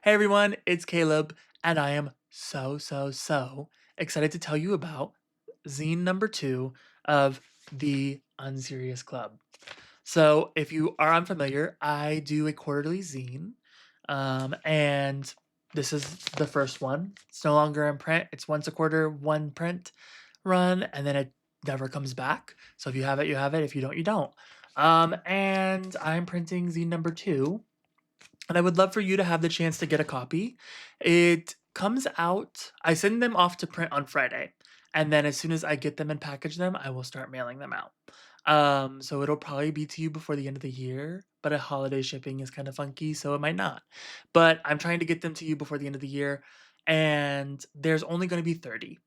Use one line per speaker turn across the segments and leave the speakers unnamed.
Hey everyone, it's Caleb, and I am so excited to tell you about zine number 2 of the Unserious Club. So, if you are unfamiliar, I do a quarterly zine, and this is the first one. It's no longer in print, it's once a quarter, one print run, and then it never comes back. So, if you have it, you have it. If you don't, you don't. And I'm printing zine number 2 and I would love for you to have the chance to get a copy. It comes out, I send them off to print on Friday. And then as soon as I get them and package them, I will start mailing them out. So it'll probably be to you before the end of the year, but a holiday shipping is kind of funky, so it might not. But I'm trying to get them to you before the end of the year, and there's only going to be 30.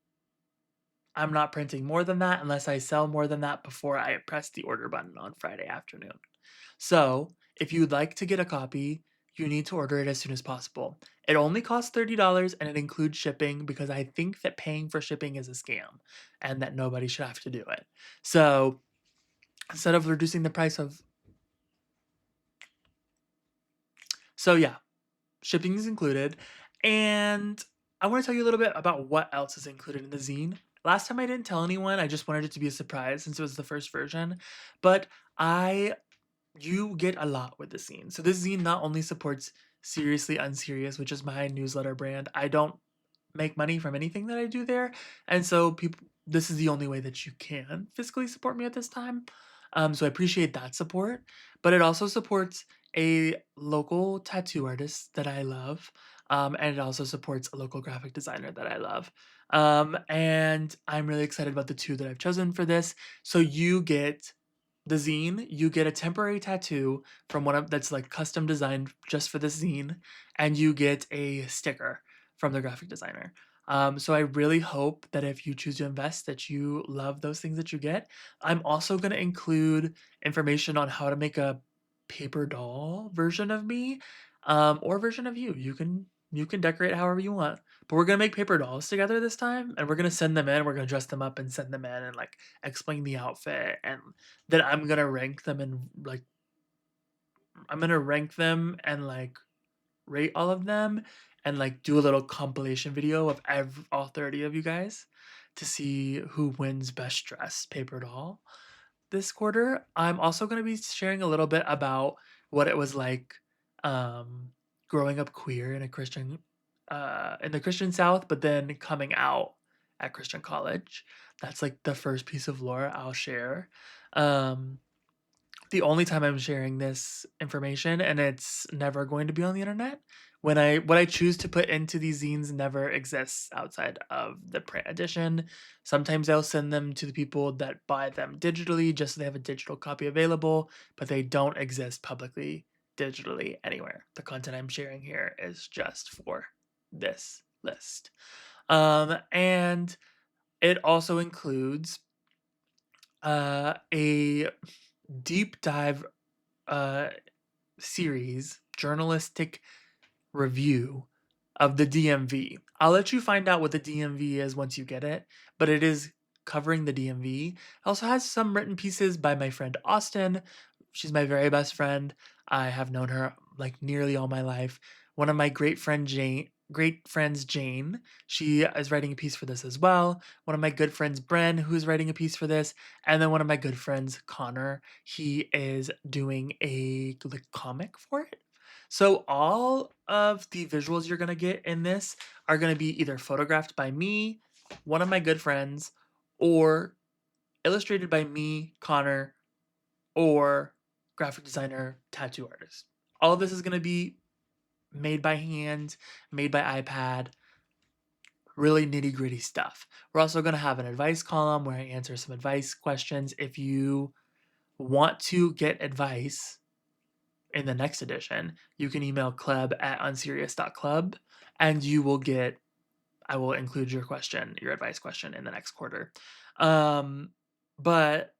I'm not printing more than that unless I sell more than that before I press the order button on Friday afternoon. So, if you'd like to get a copy, you need to order it as soon as possible. It only costs $30 and it includes shipping because I think that paying for shipping is a scam and that nobody should have to do it. So, instead of reducing the price of yeah, shipping is included. And I want to tell you a little bit about what else is included in the zine. Last time I didn't tell anyone, I just wanted it to be a surprise since it was the first version. But you get a lot with the zine. So this zine not only supports Seriously Unserious, which is my newsletter brand. I don't make money from anything that I do there. And so people this is the only way that you can fiscally support me at this time. So I appreciate that support, but it also supports a local tattoo artist that I love, and it also supports a local graphic designer that I love. And I'm really excited about the two that I've chosen for this. So you get the zine, you get a temporary tattoo from one of that's like custom designed just for this zine, and you get a sticker from the graphic designer. So I really hope that if you choose to invest, that you love those things that you get. I'm also going to include information on how to make a paper doll version of me, or version of you. You can decorate however you want, but we're gonna make paper dolls together this time, and we're gonna send them in. We're gonna dress them up and send them in, and like explain the outfit, and then I'm gonna rank them and like I'm gonna rank them and like rate all of them and like do a little compilation video of all 30 of you guys to see who wins best dressed paper doll this quarter. I'm also going to be sharing a little bit about what it was like um, growing up queer in a Christian in the Christian South, but then coming out at Christian college. That's like the first piece of lore I'll share. Um, the only time I'm sharing this information, and it's never going to be on the internet. What I choose to put into these zines never exists outside of the print edition. Sometimes I'll send them to the people that buy them digitally just so they have a digital copy available, but they don't exist publicly digitally anywhere. The content I'm sharing here is just for this list. And it also includes a deep dive uh, series, journalistic review of the DMV. I'll let you find out what the DMV is once you get it, but it is covering the DMV. It also has some written pieces by my friend Austin. She's my very best friend. I have known her like nearly all my life. One of my great friends Jane, she is writing a piece for this as well. One of my good friends Bren, who's writing a piece for this, and then one of my good friends Connor, he is doing a like comic for it. So all of the visuals you're gonna get in this are gonna be either photographed by me, one of my good friends, or illustrated by me, Connor, or graphic designer, tattoo artist. All of this is gonna be made by hand, made by iPad, really nitty gritty stuff. We're also gonna have an advice column where I answer some advice questions. If you want to get advice in the next edition, you can email club@unserious.club and I will include your advice question in the next quarter. Um, but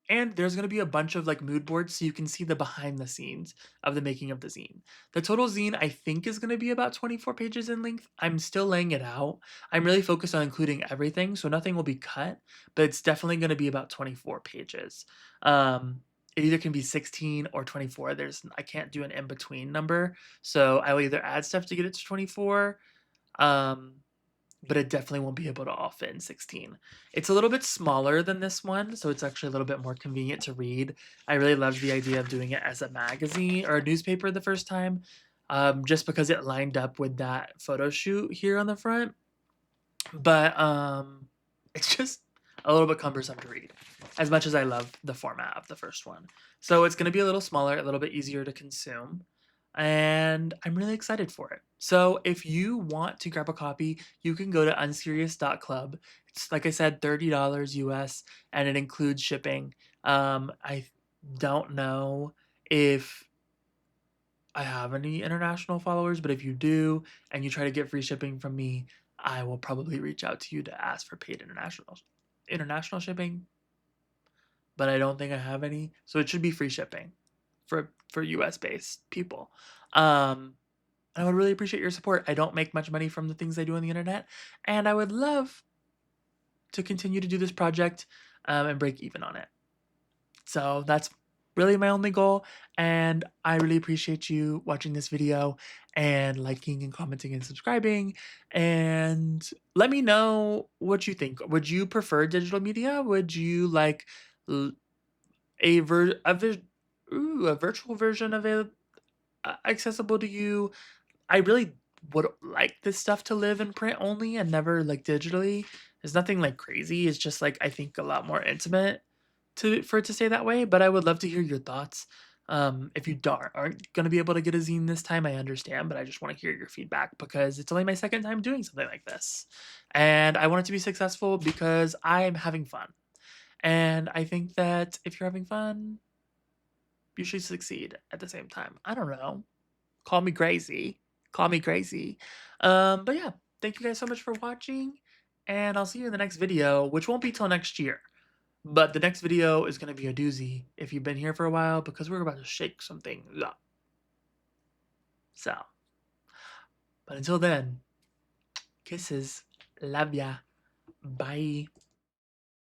and there's going to be a bunch of like mood boards so you can see the behind the scenes of the making of the zine. The total zine I think is going to be about 24 pages in length. I'm still laying it out. I'm really focused on including everything, so nothing will be cut, but it's definitely going to be about 24 pages. Um, it either can be 16 or 24. I can't do an in between number, so I will either add stuff to get it to 24. Um, but it definitely won't be able to all fit in 16. It's a little bit smaller than this one, so it's actually a little bit more convenient to read. I really loved the idea of doing it as a magazine or a newspaper the first time, just because it lined up with that photo shoot here on the front. But it's just a little bit cumbersome to read, as much as I love the format of the first one. So it's going to be a little smaller, a little bit easier to consume, and I'm really excited for it. So if you want to grab a copy, you can go to unserious.club. It's, like I said, $30 US, and it includes shipping. I don't know if I have any international followers, but if you do and you try to get free shipping from me, I will probably reach out to you to ask for paid international shipping, but I don't think I have any, so it should be free shipping for US based people. I would really appreciate your support. I don't make much money from the things I do on the internet, and I would love to continue to do this project and break even on it. So that's really my only goal, and I really appreciate you watching this video and liking and commenting and subscribing, and let me know what you think. Would you prefer digital media? Would you like a virtual version of it accessible to you? I really would like this stuff to live in print only and never like digitally. There's nothing like crazy. It's just like I think a lot more intimate for it to stay that way. But I would love to hear your thoughts. If you aren't gonna be able to get a zine this time, I understand, but I just want to hear your feedback because it's only my second time doing something like this, and I want it to be successful because I'm having fun. And I think that if you're having fun, you should succeed at the same time. I don't know. Call me crazy. Call me crazy. But yeah, thank you guys so much for watching, and I'll see you in the next video, which won't be till next year. But the next video is going to be a doozy if you've been here for a while because we're about to shake some things up. So, but until then, kisses. Love ya. Bye.